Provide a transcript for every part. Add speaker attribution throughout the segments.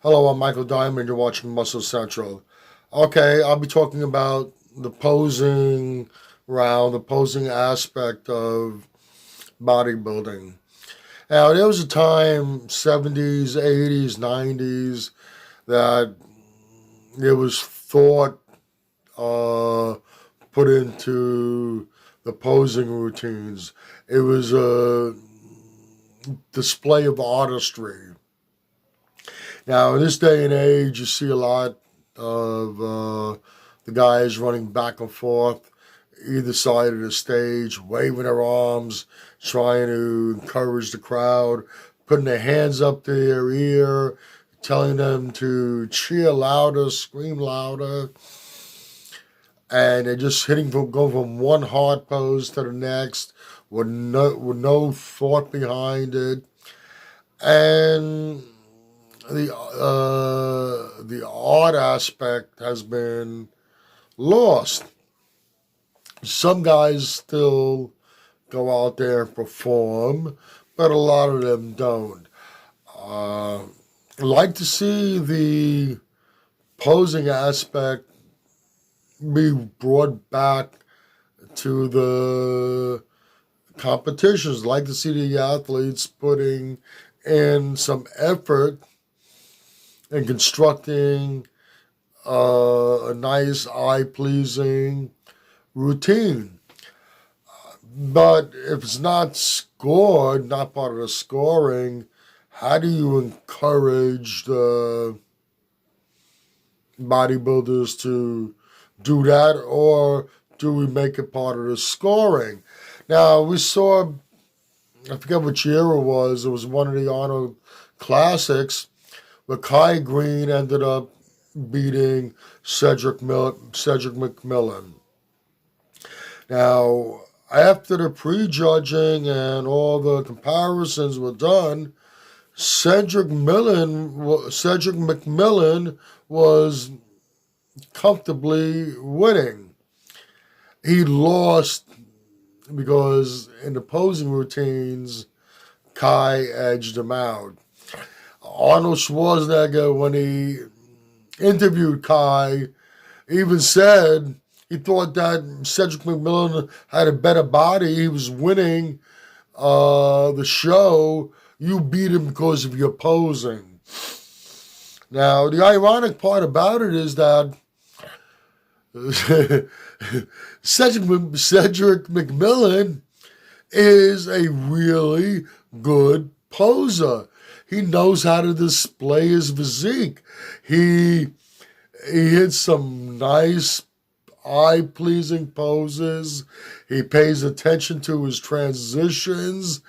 Speaker 1: Hello, I'm Michael Diamond. You're watching Muscle Central. Okay, I'll be talking about the posing round, the posing aspect of bodybuilding. Now, there was a time, 70s, 80s, 90s, that it was thought put into the posing routines. It was a display of artistry. Now, in this day and age, you see a lot of the guys running back and forth either side of the stage, waving their arms, trying to encourage the crowd, putting their hands up to their ear, telling them to cheer louder, scream louder, and they're just go from one hard pose to the next with no thought behind it, and the art aspect has been lost. Some guys still go out there and perform, but a lot of them don't. I like to see the posing aspect be brought back to the competitions. Like to see the athletes putting in some effort in constructing a nice, eye-pleasing routine. But if it's not scored, not part of the scoring, how do you encourage the bodybuilders to do that, or do we make it part of the scoring? Now, we saw, I forget which year it was one of the Arnold Classics, where Kai Green ended up beating Cedric McMillan. Now, after the prejudging and all the comparisons were done, Cedric McMillan was comfortably winning. He lost because in the posing routines, Kai edged him out. Arnold Schwarzenegger, when he interviewed Kai, even said he thought that Cedric McMillan had a better body. He was winning the show. You beat him because of your posing. Now, the ironic part about it is that Cedric McMillan is a really good poser. He knows how to display his physique. He hits some nice, eye-pleasing poses. He pays attention to his transitions.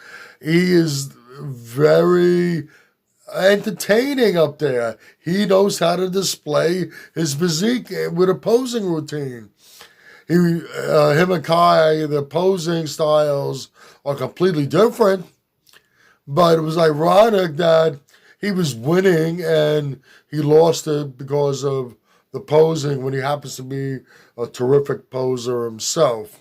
Speaker 1: He is very entertaining up there. He knows how to display his physique with a posing routine. Him and Kai, the posing styles are completely different, but it was ironic that he was winning and he lost it because of the posing when he happens to be a terrific poser himself.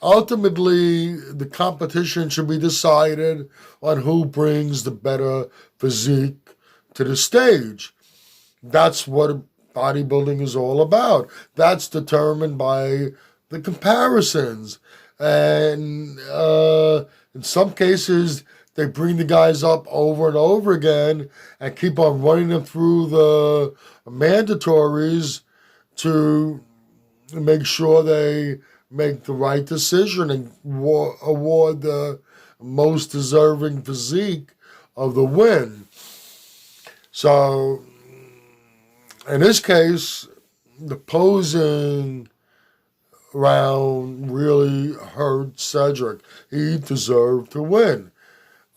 Speaker 1: Ultimately, the competition should be decided on who brings the better physique to the stage. That's what bodybuilding is all about. That's determined by the comparisons. And in some cases, they bring the guys up over and over again and keep on running them through the mandatories to make sure they make the right decision and award the most deserving physique of the win. So, in this case, the posing round really hurt Cedric. He deserved to win.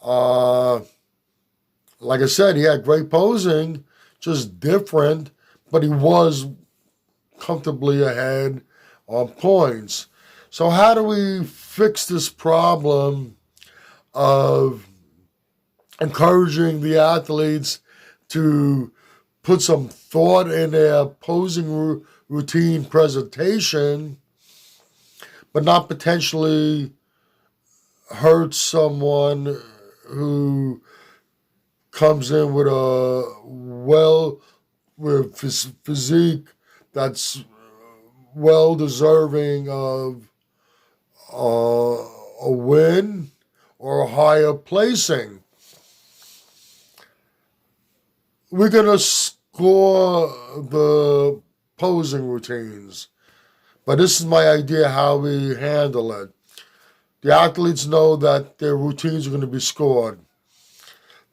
Speaker 1: Like I said, he had great posing, just different, but he was comfortably ahead on points. So how do we fix this problem of encouraging the athletes to put some thought in their posing routine presentation, but not potentially hurt someone who comes in with physique that's well deserving of a win or a higher placing, we're going to score the posing routines. But this is my idea how we handle it. The athletes know that their routines are going to be scored.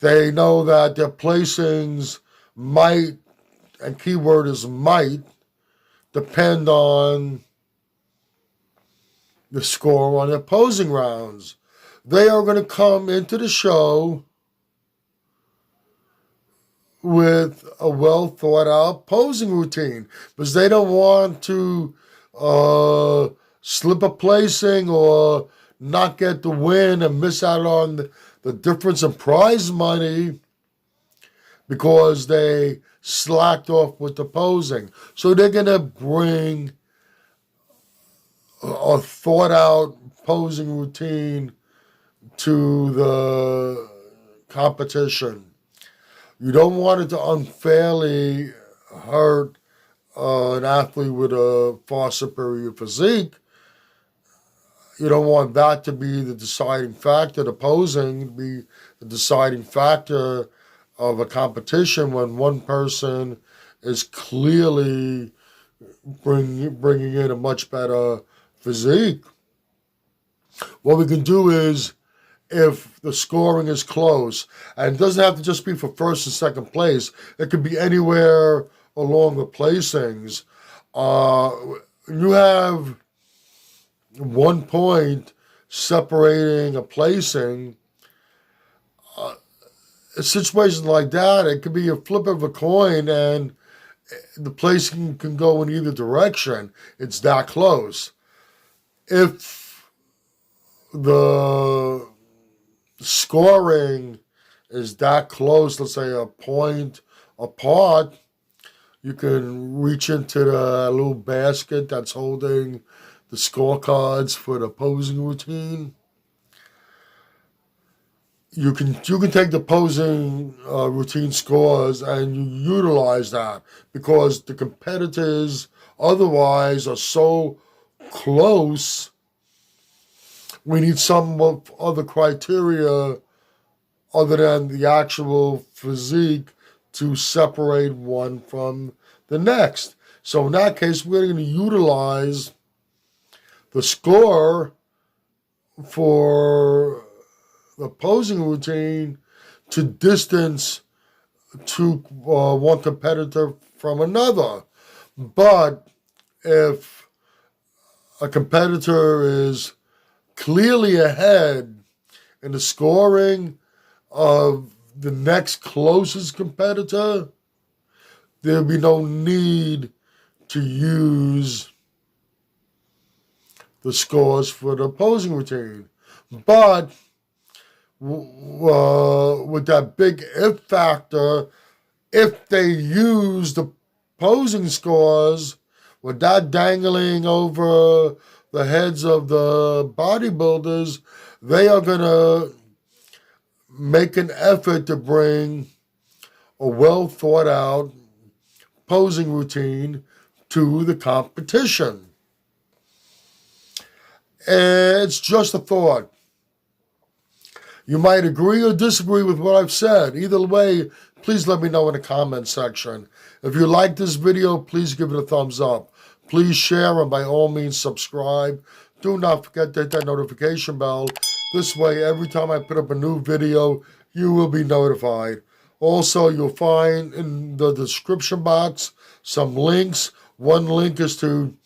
Speaker 1: They know that their placings might, and keyword is might, depend on the score on their posing rounds. They are going to come into the show with a well thought out posing routine because they don't want to slip a placing or not get the win and miss out on the difference in prize money because they slacked off with the posing. So they're going to bring a thought out posing routine to the competition. You don't want it to unfairly hurt an athlete with a far superior physique. You don't want that to be the deciding factor, the posing to be the deciding factor of a competition when one person is clearly bringing in a much better physique. What we can do is, if the scoring is close, and it doesn't have to just be for first and second place, it could be anywhere along the placings. You have 1 point separating a placing. A situation like that, it could be a flip of a coin and the placing can go in either direction. It's that close. If the scoring is that close, let's say a point apart, you can reach into the little basket that's holding the scorecards for the posing routine. You can take the posing routine scores and you utilize that because the competitors otherwise are so close. We need some other criteria other than the actual physique to separate one from the next. So in that case, we're going to utilize the score for the posing routine to distance one competitor from another. But if a competitor is clearly ahead in the scoring of the next closest competitor, there'll be no need to use the scores for the posing routine. But with that big if factor, if they use the posing scores with that dangling over the heads of the bodybuilders, they are going to make an effort to bring a well thought out posing routine to the competition. It's just a thought. You might agree or disagree with what I've said. Either way, please let me know in the comment section. If you like this video, please give it a thumbs up. Please share and by all means subscribe. Do not forget to hit that notification bell. This way, every time I put up a new video, you will be notified. Also, you'll find in the description box some links. One link is to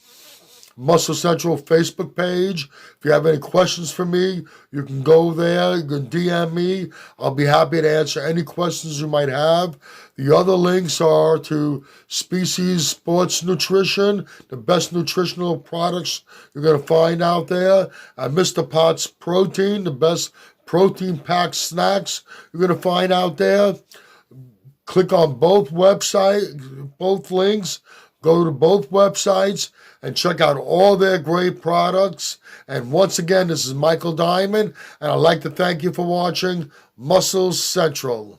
Speaker 1: Muscle Central Facebook page. If you have any questions for me, you can go there. You can DM me. I'll be happy to answer any questions you might have. The other links are to Species Sports Nutrition, the best nutritional products you're going to find out there, and Mr. Potts Protein, the best protein-packed snacks you're going to find out there. Click on both links. Go to both websites and check out all their great products. And once again, this is Michael Diamond, and I'd like to thank you for watching Muscle Central.